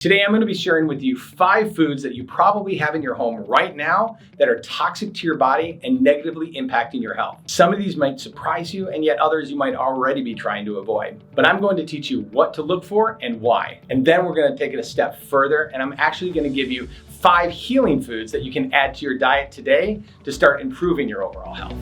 Today, I'm going to be sharing with you 5 foods that you probably have in your home right now that are toxic to your body and negatively impacting your health. Some of these might surprise you, and yet others you might already be trying to avoid. But I'm going to teach you what to look for and why. And then we're going to take it a step further, and I'm actually going to give you 5 healing foods that you can add to your diet today to start improving your overall health.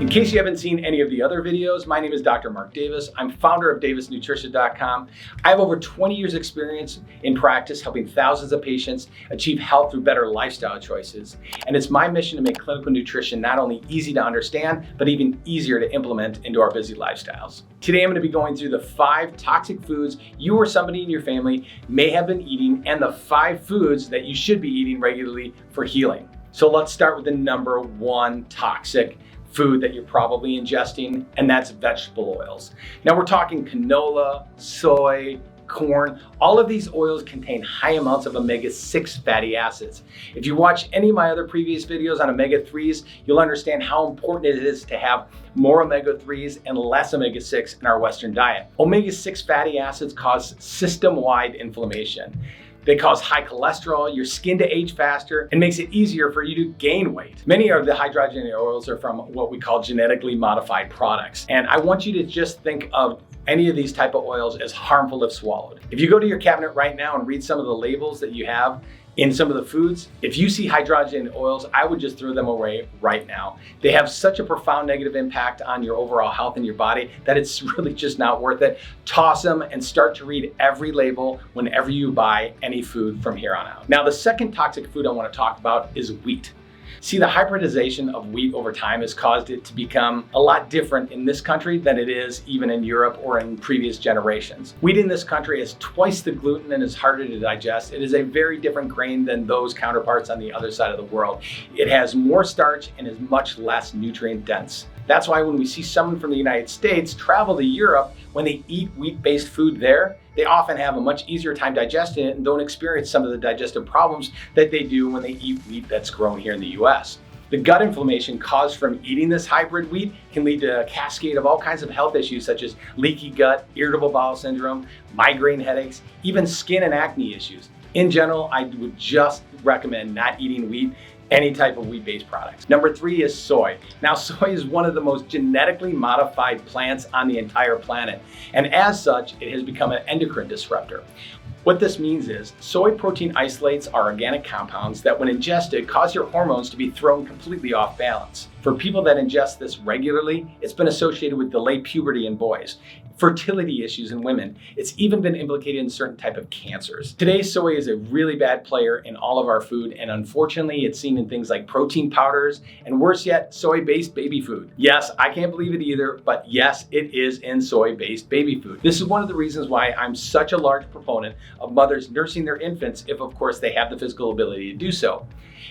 In case you haven't seen any of the other videos, my name is Dr. Mark Davis. I'm founder of DavisNutrition.com. I have over 20 years experience in practice helping thousands of patients achieve health through better lifestyle choices. And it's my mission to make clinical nutrition not only easy to understand, but even easier to implement into our busy lifestyles. Today, I'm going to be going through the 5 toxic foods you or somebody in your family may have been eating and the 5 foods that you should be eating regularly for healing. So let's start with the number 1 toxic food that you're probably ingesting, and that's vegetable oils. Now we're talking canola, soy, corn. All of these oils contain high amounts of omega-6 fatty acids. If you watch any of my other previous videos on omega-3s, you'll understand how important it is to have more omega-3s and less omega-6 in our Western diet. Omega-6 fatty acids cause system-wide inflammation. They cause high cholesterol, your skin to age faster, and makes it easier for you to gain weight. Many of the hydrogenated oils are from what we call genetically modified products. And I want you to just think of any of these type of oils as harmful if swallowed. If you go to your cabinet right now and read some of the labels that you have in some of the foods, if you see hydrogenated oils, I would just throw them away right now. They have such a profound negative impact on your overall health and your body that it's really just not worth it. Toss them and start to read every label whenever you buy any food from here on out. Now, the second toxic food I want to talk about is wheat. See, the hybridization of wheat over time has caused it to become a lot different in this country than it is even in Europe or in previous generations. Wheat in this country is twice the gluten and is harder to digest. It is a very different grain than those counterparts on the other side of the world. It has more starch and is much less nutrient dense. That's why when we see someone from the United States travel to Europe, when they eat wheat-based food there, they often have a much easier time digesting it and don't experience some of the digestive problems that they do when they eat wheat that's grown here in the US. The gut inflammation caused from eating this hybrid wheat can lead to a cascade of all kinds of health issues such as leaky gut, irritable bowel syndrome, migraine headaches, even skin and acne issues. In general, I would just recommend not eating wheat, any type of wheat-based products. Number 3 is soy. Now, soy is one of the most genetically modified plants on the entire planet, and as such, it has become an endocrine disruptor. What this means is soy protein isolates are organic compounds that when ingested cause your hormones to be thrown completely off balance. For people that ingest this regularly, it's been associated with delayed puberty in boys, fertility issues in women. It's even been implicated in certain type of cancers. Today, soy is a really bad player in all of our food, and unfortunately, it's seen in things like protein powders, and worse yet, soy-based baby food. Yes, I can't believe it either, but yes, it is in soy-based baby food. This is one of the reasons why I'm such a large proponent of mothers nursing their infants if, of course, they have the physical ability to do so.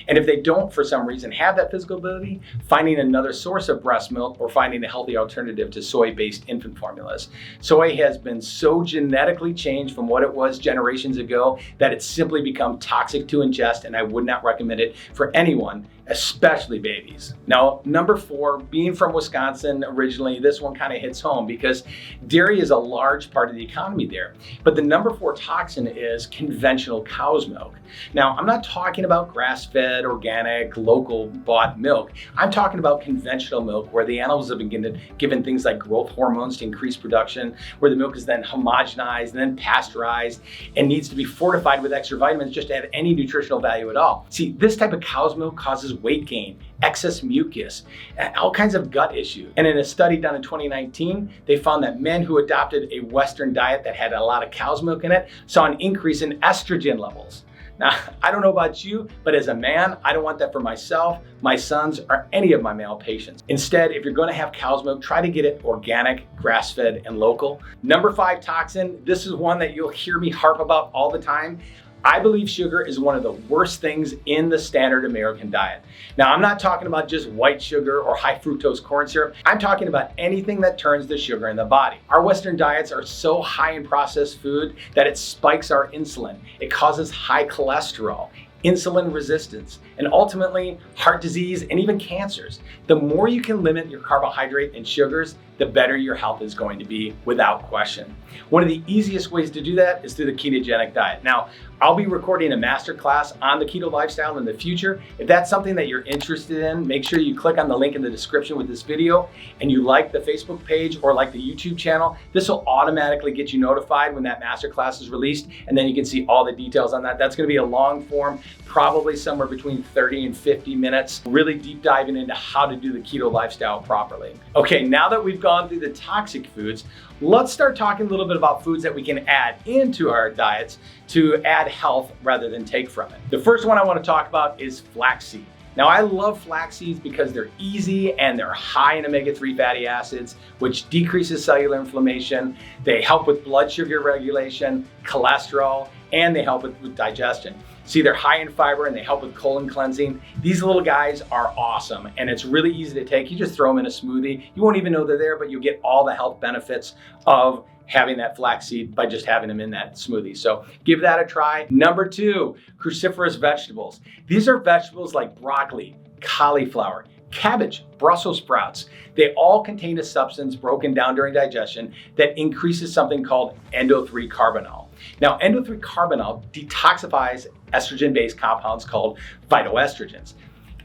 And if they don't, for some reason, have that physical ability, finding another source of breast milk or finding a healthy alternative to soy-based infant formulas. Soy has been so genetically changed from what it was generations ago that it's simply become toxic to ingest, and I would not recommend it for anyone, especially babies. Now, number 4, being from Wisconsin originally, this one kind of hits home because dairy is a large part of the economy there. But the number 4 toxin is conventional cow's milk. Now, I'm not talking about grass-fed, organic, local bought milk. I'm talking about conventional milk where the animals have been given things like growth hormones to increase production, where the milk is then homogenized and then pasteurized and needs to be fortified with extra vitamins just to have any nutritional value at all. See, this type of cow's milk causes weight gain, excess mucus, and all kinds of gut issues. And in a study done in 2019, they found that men who adopted a Western diet that had a lot of cow's milk in it saw an increase in estrogen levels. Now, I don't know about you, but as a man, I don't want that for myself, my sons, or any of my male patients. Instead, if you're going to have cow's milk, try to get it organic, grass-fed, and local. Number 5 toxin, this is one that you'll hear me harp about all the time. I believe sugar is one of the worst things in the standard American diet. Now, I'm not talking about just white sugar or high fructose corn syrup. I'm talking about anything that turns the sugar in the body. Our Western diets are so high in processed food that it spikes our insulin. It causes high cholesterol, insulin resistance, and ultimately heart disease and even cancers. The more you can limit your carbohydrate and sugars, the better your health is going to be without question. One of the easiest ways to do that is through the ketogenic diet. Now, I'll be recording a masterclass on the keto lifestyle in the future. If that's something that you're interested in, make sure you click on the link in the description with this video and you like the Facebook page or like the YouTube channel. This will automatically get you notified when that masterclass is released, and then you can see all the details on that. That's going to be a long form, probably somewhere between 30 and 50 minutes, really deep diving into how to do the keto lifestyle properly. Okay, now that we've gone through the toxic foods, let's start talking a little bit about foods that we can add into our diets to add health rather than take from it. The first one I want to talk about is flaxseed. Now, I love flax seeds because they're easy and they're high in omega-3 fatty acids, which decreases cellular inflammation. They help with blood sugar regulation, cholesterol, and they help with digestion. See, they're high in fiber and they help with colon cleansing. These little guys are awesome and it's really easy to take. You just throw them in a smoothie. You won't even know they're there, but you'll get all the health benefits of having that flaxseed by just having them in that smoothie. So give that a try. Number 2, cruciferous vegetables. These are vegetables like broccoli, cauliflower, cabbage, Brussels sprouts. They all contain a substance broken down during digestion that increases something called endo-3 carbinol. Now, endo-3 carbinol detoxifies estrogen-based compounds called phytoestrogens.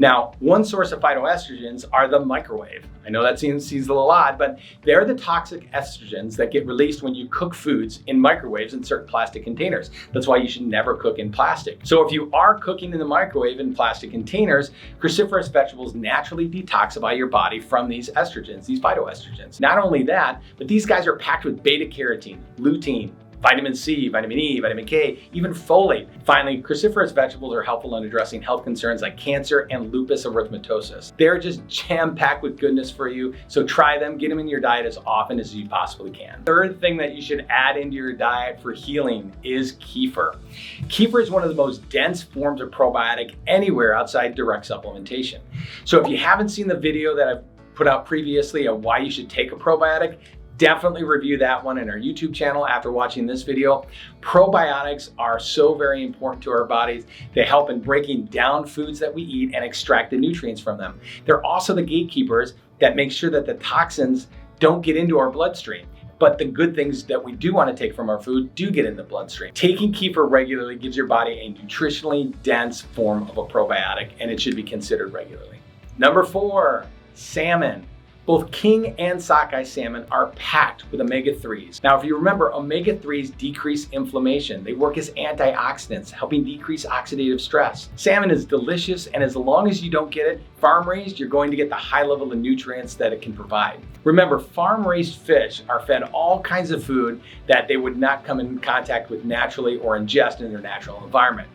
Now, one source of phytoestrogens are the microwave. I know that seems a little odd, but they're the toxic estrogens that get released when you cook foods in microwaves in certain plastic containers. That's why you should never cook in plastic. So if you are cooking in the microwave in plastic containers, cruciferous vegetables naturally detoxify your body from these estrogens, these phytoestrogens. Not only that, but these guys are packed with beta carotene, lutein, vitamin C, vitamin E, vitamin K, even folate. Finally, cruciferous vegetables are helpful in addressing health concerns like cancer and lupus erythematosus. They're just jam-packed with goodness for you, so try them, get them in your diet as often as you possibly can. Third thing that you should add into your diet for healing is kefir. Kefir is one of the most dense forms of probiotic anywhere outside direct supplementation. So if you haven't seen the video that I've put out previously of why you should take a probiotic, definitely review that one in our YouTube channel after watching this video. Probiotics are so very important to our bodies. They help in breaking down foods that we eat and extract the nutrients from them. They're also the gatekeepers that make sure that the toxins don't get into our bloodstream. But the good things that we do want to take from our food do get in the bloodstream. Taking kefir regularly gives your body a nutritionally dense form of a probiotic, and it should be considered regularly. Number 4, salmon. Both king and sockeye salmon are packed with omega-3s. Now, if you remember, omega-3s decrease inflammation. They work as antioxidants, helping decrease oxidative stress. Salmon is delicious, and as long as you don't get it farm-raised, you're going to get the high level of nutrients that it can provide. Remember, farm-raised fish are fed all kinds of food that they would not come in contact with naturally or ingest in their natural environment.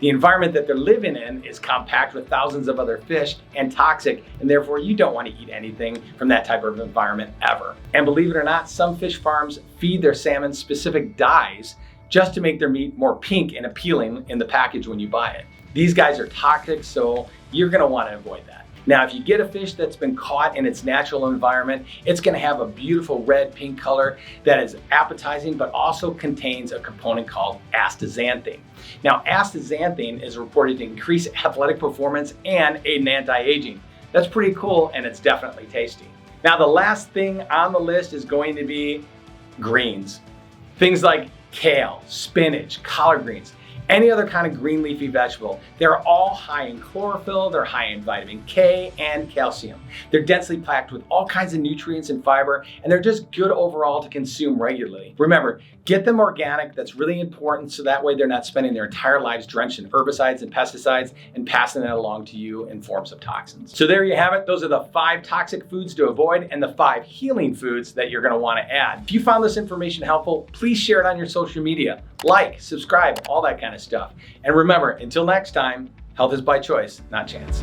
The environment that they're living in is compact with thousands of other fish and toxic, and therefore you don't want to eat anything from that type of environment ever. And believe it or not, some fish farms feed their salmon specific dyes just to make their meat more pink and appealing in the package when you buy it. These guys are toxic, so you're going to want to avoid that. Now, if you get a fish that's been caught in its natural environment, it's going to have a beautiful red, pink color that is appetizing, but also contains a component called astaxanthin. Now, astaxanthin is reported to increase athletic performance and aid in anti-aging. That's pretty cool, and it's definitely tasty. Now, the last thing on the list is going to be greens. Things like kale, spinach, collard greens. Any other kind of green leafy vegetable. They're all high in chlorophyll, they're high in vitamin K and calcium. They're densely packed with all kinds of nutrients and fiber, and they're just good overall to consume regularly. Remember, get them organic. That's really important, so that way they're not spending their entire lives drenched in herbicides and pesticides and passing that along to you in forms of toxins. So there you have it. Those are the 5 toxic foods to avoid and the 5 healing foods that you're going to want to add. If you found this information helpful, please share it on your social media. Like, subscribe, all that kind of stuff. And remember, until next time, health is by choice, not chance.